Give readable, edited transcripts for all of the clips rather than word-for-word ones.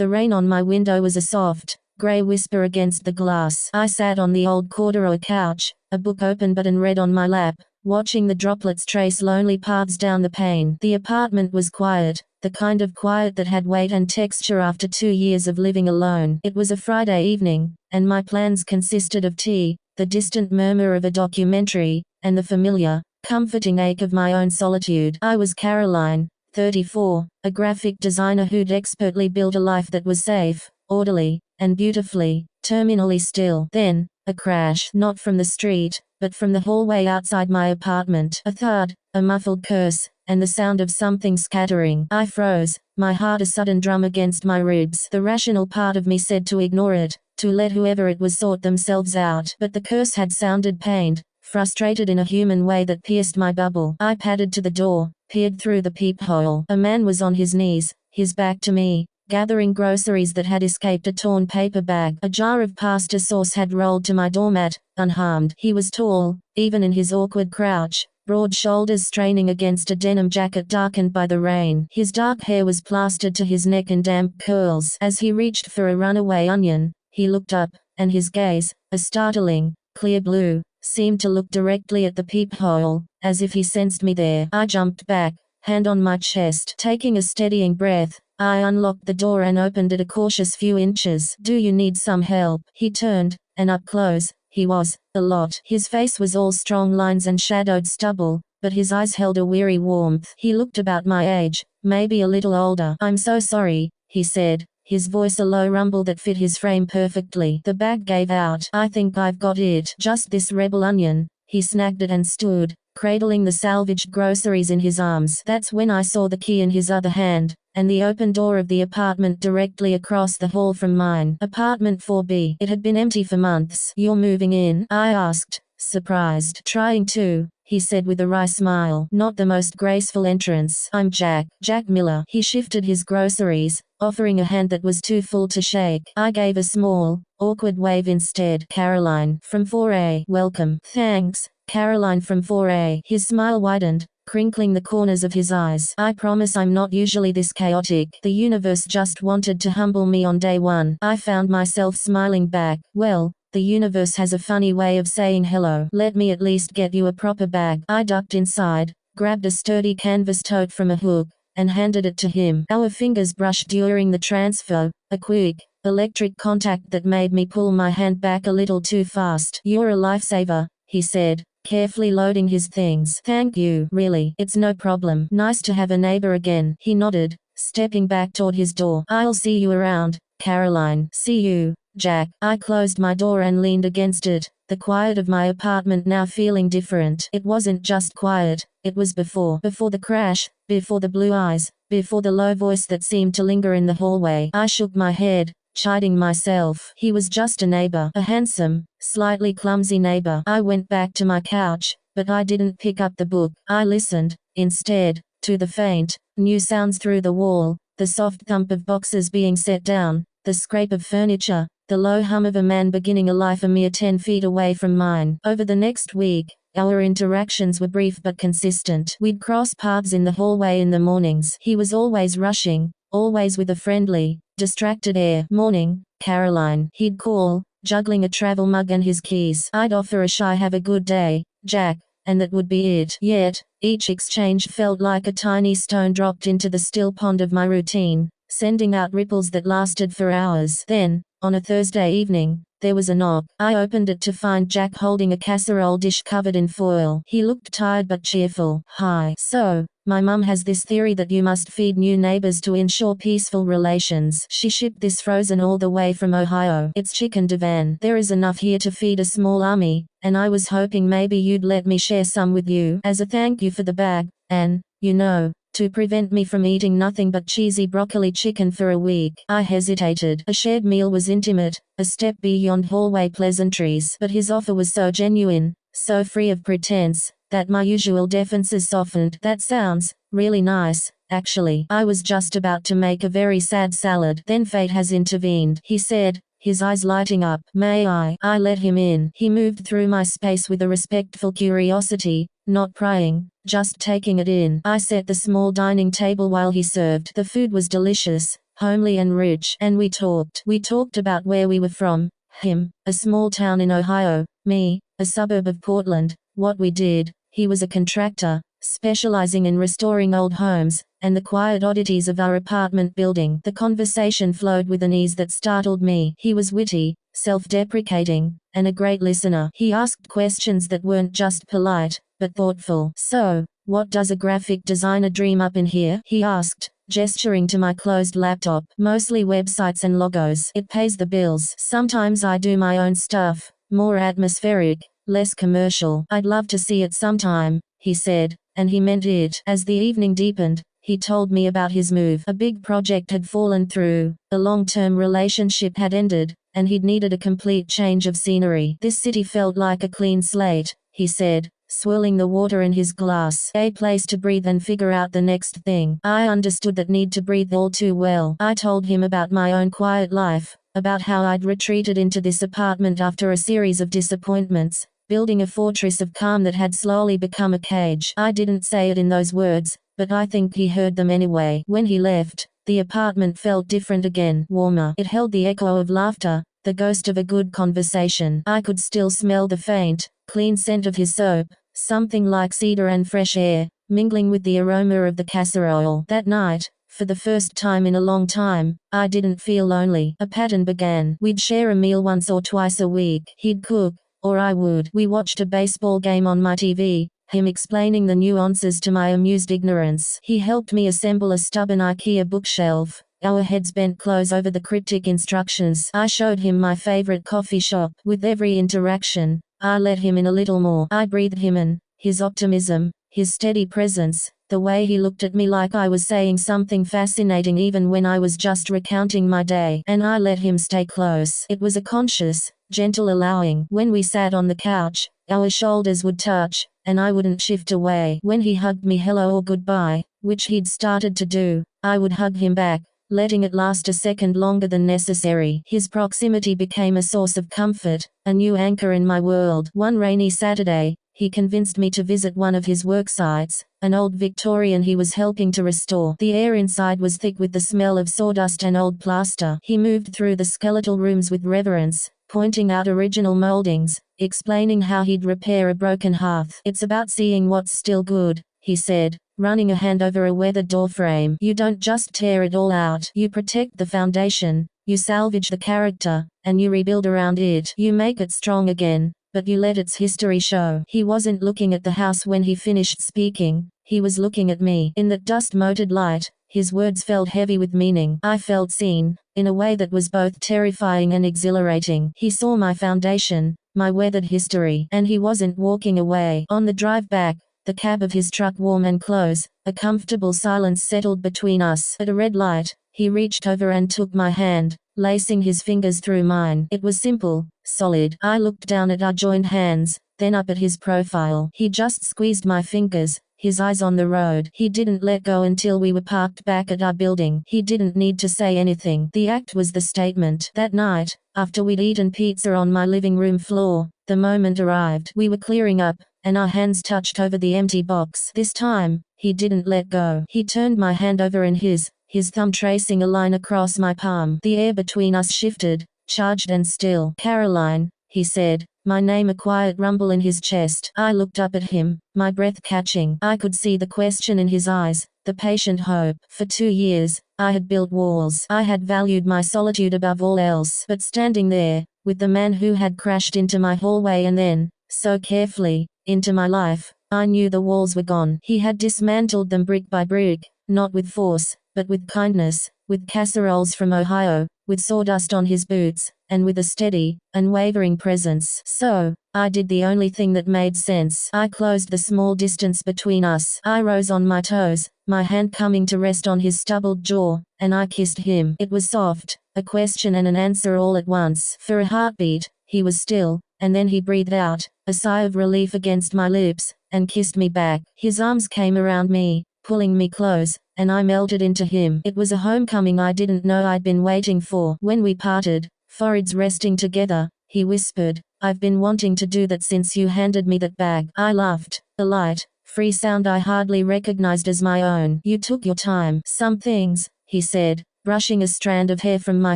The rain on my window was a soft, grey whisper against the glass. I sat on the old corduroy couch, a book open but unread on my lap, watching the droplets trace lonely paths down the pane. The apartment was quiet, the kind of quiet that had weight and texture after 2 years of living alone. It was a Friday evening, and my plans consisted of tea, the distant murmur of a documentary, and the familiar, comforting ache of my own solitude. I was Caroline, 34, a graphic designer who'd expertly built a life that was safe, orderly, and beautifully, terminally still. Then, a crash, not from the street, but from the hallway outside my apartment. A thud, a muffled curse, and the sound of something scattering. I froze, my heart a sudden drum against my ribs. The rational part of me said to ignore it, to let whoever it was sort themselves out. But the curse had sounded pained, frustrated in a human way that pierced my bubble. I padded to the door, peered through the peephole. A man was on his knees, his back to me, gathering groceries that had escaped a torn paper bag. A jar of pasta sauce had rolled to my doormat, unharmed. He was tall, even in his awkward crouch, broad shoulders straining against a denim jacket darkened by the rain. His dark hair was plastered to his neck in damp curls. As he reached for a runaway onion, he looked up, and his gaze, a startling, clear blue, seemed to look directly at the peephole, as if he sensed me there. I jumped back, hand on my chest. Taking a steadying breath, I unlocked the door and opened it a cautious few inches. "Do you need some help?" He turned, and up close, he was, a lot. His face was all strong lines and shadowed stubble, but his eyes held a weary warmth. He looked about my age, maybe a little older. "I'm so sorry," he said, his voice a low rumble that fit his frame perfectly. "The bag gave out. I think I've got it. Just this rebel onion." He snagged it and stood, cradling the salvaged groceries in his arms. That's when I saw the key in his other hand, and the open door of the apartment directly across the hall from mine. Apartment 4B. It had been empty for months. "You're moving in?" I asked, surprised. "Trying to," he said with a wry smile. Not the most graceful entrance. "I'm Jack Miller." He shifted his groceries, offering a hand that was too full to shake. I gave a small, awkward wave instead. "Caroline, from 4A. Welcome." "Thanks, Caroline from 4A." His smile widened, crinkling the corners of his eyes. "I promise I'm not usually this chaotic. The universe just wanted to humble me on day one." I found myself smiling back. "Well, the universe has a funny way of saying hello. Let me at least get you a proper bag." I ducked inside, grabbed a sturdy canvas tote from a hook, and handed it to him. Our fingers brushed during the transfer, a quick, electric contact that made me pull my hand back a little too fast. "You're a lifesaver," he said, carefully loading his things. "Thank you. Really, it's no problem. Nice to have a neighbor again." He nodded, stepping back toward his door. "I'll see you around, Caroline." "See you, Jack." I closed my door and leaned against it, the quiet of my apartment now feeling different. It wasn't just quiet, it was before the crash, before the blue eyes, before the low voice that seemed to linger in the hallway. I shook my head, chiding myself. He was just a neighbor, a handsome, slightly clumsy neighbor. I went back to my couch, but I didn't pick up the book. I listened, instead, to the faint, new sounds through the wall, the soft thump of boxes being set down, the scrape of furniture, the low hum of a man beginning a life a mere 10 feet away from mine. Over the next week, our interactions were brief but consistent. We'd cross paths in the hallway in the mornings. He was always rushing, always with a friendly, distracted air. "Morning, Caroline," he'd call, juggling a travel mug and his keys. I'd offer a shy "have a good day, Jack," and that would be it. Yet, each exchange felt like a tiny stone dropped into the still pond of my routine, sending out ripples that lasted for hours. Then, on a Thursday evening, there was a knock. I opened it to find Jack holding a casserole dish covered in foil. He looked tired but cheerful. "Hi. So, my mum has this theory that you must feed new neighbors to ensure peaceful relations. She shipped this frozen all the way from Ohio. It's chicken divan. There is enough here to feed a small army, and I was hoping maybe you'd let me share some with you as a thank you for the bag, and, you know, to prevent me from eating nothing but cheesy broccoli chicken for a week." I hesitated. A shared meal was intimate, a step beyond hallway pleasantries. But his offer was so genuine, so free of pretense, that my usual defenses softened. "That sounds really nice, actually. I was just about to make a very sad salad." "Then fate has intervened," he said, his eyes lighting up. "May I?" I let him in. He moved through my space with a respectful curiosity, not prying, just taking it in. I set the small dining table while he served. The food was delicious, homely and rich. And we talked. We talked about where we were from. Him, a small town in Ohio, me, a suburb of Portland, what we did. He was a contractor, specializing in restoring old homes, and the quiet oddities of our apartment building. The conversation flowed with an ease that startled me. He was witty, self-deprecating, and a great listener. He asked questions that weren't just polite, but thoughtful. "So, what does a graphic designer dream up in here?" he asked, gesturing to my closed laptop. "Mostly websites and logos. It pays the bills. Sometimes I do my own stuff, more atmospheric, less commercial. I'd love to see it sometime," he said, and he meant it. As the evening deepened, he told me about his move. A big project had fallen through, a long-term relationship had ended, and he'd needed a complete change of scenery. "This city felt like a clean slate," he said, swirling the water in his glass. "A place to breathe and figure out the next thing." I understood that need to breathe all too well. I told him about my own quiet life, about how I'd retreated into this apartment after a series of disappointments, building a fortress of calm that had slowly become a cage. I didn't say it in those words, but I think he heard them anyway. When he left, the apartment felt different again, warmer. It held the echo of laughter, the ghost of a good conversation. I could still smell the faint, clean scent of his soap, something like cedar and fresh air, mingling with the aroma of the casserole. That night, for the first time in a long time, I didn't feel lonely. A pattern began. We'd share a meal once or twice a week. He'd cook, or I would. We watched a baseball game on my TV, him explaining the nuances to my amused ignorance. He helped me assemble a stubborn IKEA bookshelf, our heads bent close over the cryptic instructions. I showed him my favorite coffee shop. With every interaction, I let him in a little more. I breathed him in, his optimism, his steady presence, the way he looked at me like I was saying something fascinating even when I was just recounting my day. And I let him stay close. It was a conscious, gentle allowing. When we sat on the couch, our shoulders would touch, and I wouldn't shift away. When he hugged me hello or goodbye, which he'd started to do, I would hug him back, letting it last a second longer than necessary. His proximity became a source of comfort, a new anchor in my world. One rainy Saturday, he convinced me to visit one of his work sites, an old Victorian he was helping to restore. The air inside was thick with the smell of sawdust and old plaster. He moved through the skeletal rooms with reverence, pointing out original moldings, explaining how he'd repair a broken hearth. "It's about seeing what's still good," he said, running a hand over a weathered doorframe. "You don't just tear it all out. You protect the foundation, you salvage the character, and you rebuild around it. You make it strong again, but you let its history show." He wasn't looking at the house when he finished speaking, he was looking at me. In that dust-moted light, his words felt heavy with meaning. I felt seen, in a way that was both terrifying and exhilarating. He saw my foundation, my weathered history, and he wasn't walking away. On the drive back, the cab of his truck warm and close, a comfortable silence settled between us. At a red light, he reached over and took my hand, lacing his fingers through mine. It was simple, solid. I looked down at our joined hands, then up at his profile. He just squeezed my fingers, his eyes on the road. He didn't let go until we were parked back at our building. He didn't need to say anything. The act was the statement. That night, after we'd eaten pizza on my living room floor, the moment arrived. We were clearing up, and our hands touched over the empty box. This time, he didn't let go. He turned my hand over in his thumb tracing a line across my palm. The air between us shifted, charged and still. "Caroline," he said, my name a quiet rumble in his chest. I looked up at him, my breath catching. I could see the question in his eyes, the patient hope. For 2 years, I had built walls. I had valued my solitude above all else. But standing there, with the man who had crashed into my hallway and then, so carefully, into my life, I knew the walls were gone. He had dismantled them brick by brick, not with force, but with kindness, with casseroles from Ohio, with sawdust on his boots, and with a steady, unwavering presence. So, I did the only thing that made sense. I closed the small distance between us. I rose on my toes, my hand coming to rest on his stubbled jaw, and I kissed him. It was soft, a question and an answer all at once. For a heartbeat, he was still, and then he breathed out, a sigh of relief against my lips, and kissed me back. His arms came around me, pulling me close, and I melted into him. It was a homecoming I didn't know I'd been waiting for. When we parted, foreheads resting together, he whispered, "I've been wanting to do that since you handed me that bag." I laughed, a light, free sound I hardly recognized as my own. "You took your time." "Some things," he said, brushing a strand of hair from my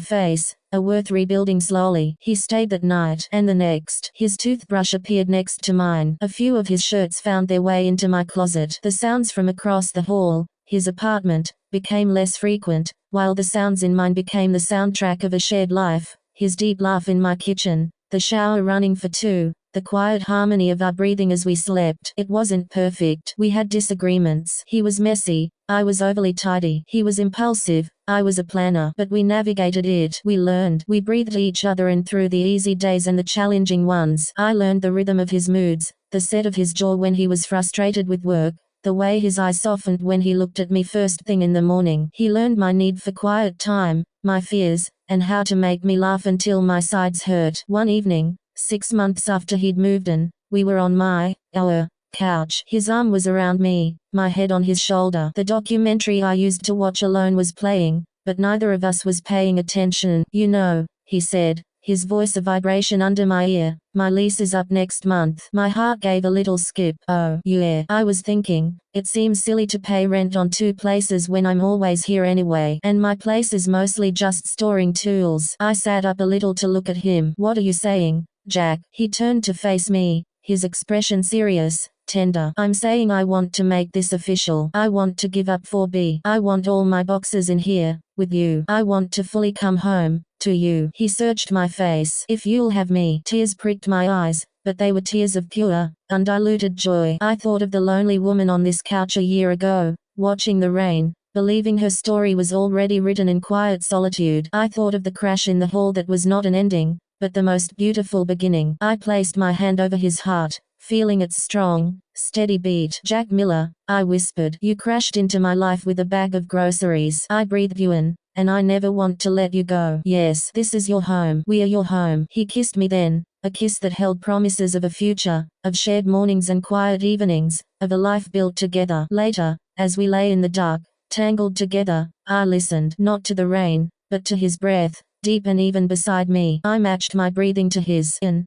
face, a worth rebuilding slowly. He stayed that night, and the next. His toothbrush appeared next to mine. A few of his shirts found their way into my closet. The sounds from across the hall, his apartment, became less frequent, while the sounds in mine became the soundtrack of a shared life. His deep laugh in my kitchen, the shower running for two, the quiet harmony of our breathing as we slept. It wasn't perfect. We had disagreements. He was messy, I was overly tidy. He was impulsive, I was a planner. But we navigated it. We learned. We breathed each other in through the easy days and the challenging ones. I learned the rhythm of his moods, the set of his jaw when he was frustrated with work, the way his eyes softened when he looked at me first thing in the morning. He learned my need for quiet time, my fears, and how to make me laugh until my sides hurt. One evening, 6 months after he'd moved in, we were on our couch. His arm was around me, my head on his shoulder. The documentary I used to watch alone was playing, but neither of us was paying attention. You know, he said, his voice a vibration under my ear, my lease is up next month. My heart gave a little skip. Oh, yeah. I was thinking, it seems silly to pay rent on 2 places when I'm always here anyway. And my place is mostly just storing tools. I sat up a little to look at him. What are you saying, Jack? He turned to face me, his expression serious, tender. I'm saying I want to make this official. I want to give up 4B. I want all my boxes in here, with you. I want to fully come home, to you. He searched my face. If you'll have me. Tears pricked my eyes, but they were tears of pure, undiluted joy. I thought of the lonely woman on this couch a year ago, watching the rain, believing her story was already written in quiet solitude. I thought of the crash in the hall that was not an ending, but the most beautiful beginning. I placed my hand over his heart, feeling its strong, steady beat. Jack Miller, I whispered. You crashed into my life with a bag of groceries. I breathed you in, and I never want to let you go. Yes, this is your home. We are your home. He kissed me then, a kiss that held promises of a future, of shared mornings and quiet evenings, of a life built together. Later, as we lay in the dark, tangled together, I listened, not to the rain, but to his breath, deep and even beside me. I matched my breathing to his, and